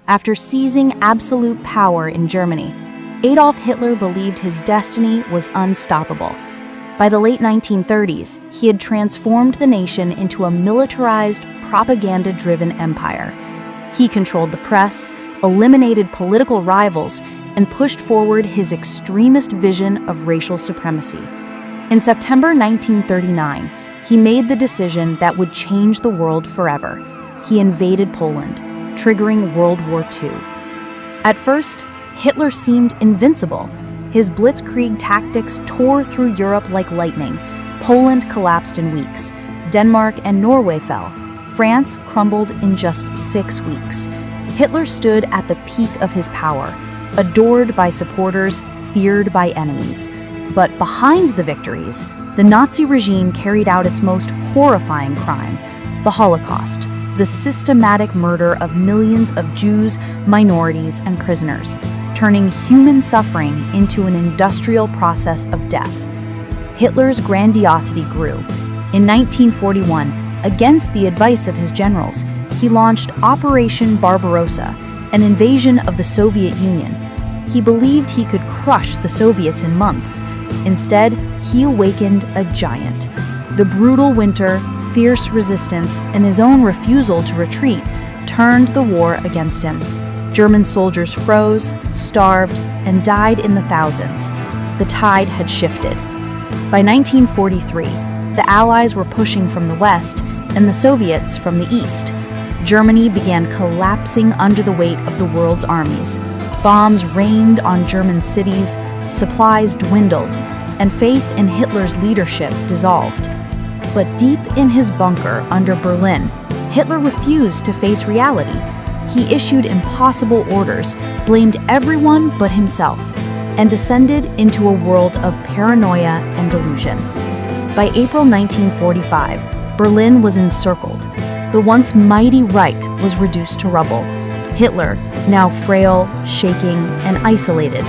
After seizing absolute power in Germany, Adolf Hitler believed his destiny was unstoppable. By the late 1930s, he had transformed the nation into a militarized, propaganda-driven empire. He controlled the press, eliminated political rivals, and pushed forward his extremist vision of racial supremacy. In September 1939, he made the decision that would change the world forever. He invaded Poland, triggering World War II. At first, Hitler seemed invincible. His blitzkrieg tactics tore through Europe like lightning. Poland collapsed in weeks. Denmark and Norway fell. France crumbled in just 6 weeks. Hitler stood at the peak of his power, adored by supporters, feared by enemies. But behind the victories, the Nazi regime carried out its most horrifying crime, the Holocaust, the systematic murder of millions of Jews, minorities, and prisoners, turning human suffering into an industrial process of death. Hitler's grandiosity grew. In 1941, against the advice of his generals, he launched Operation Barbarossa, an invasion of the Soviet Union. He believed he could crush the Soviets in months. Instead, he awakened a giant. The brutal winter, fierce resistance, and his own refusal to retreat turned the war against him. German soldiers froze, starved, and died in the thousands. The tide had shifted. By 1943, the Allies were pushing from the west and the Soviets from the east. Germany began collapsing under the weight of the world's armies. Bombs rained on German cities, supplies dwindled, and faith in Hitler's leadership dissolved. But deep in his bunker under Berlin, Hitler refused to face reality. He issued impossible orders, blamed everyone but himself, and descended into a world of paranoia and delusion. By April 1945, Berlin was encircled. The once mighty Reich was reduced to rubble. Hitler, now frail, shaking, and isolated,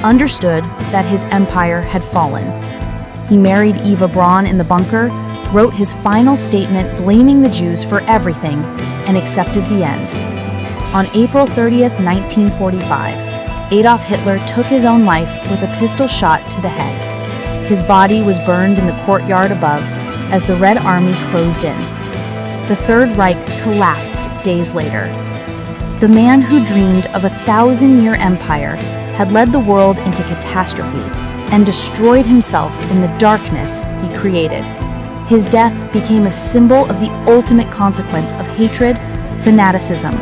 understood that his empire had fallen. He married Eva Braun in the bunker, wrote his final statement blaming the Jews for everything, and accepted the end. On April 30th, 1945, Adolf Hitler took his own life with a pistol shot to the head. His body was burned in the courtyard above as the Red Army closed in. The Third Reich collapsed days later. The man who dreamed of a 1,000-year empire had led the world into catastrophe and destroyed himself in the darkness he created. His death became a symbol of the ultimate consequence of hatred, fanaticism,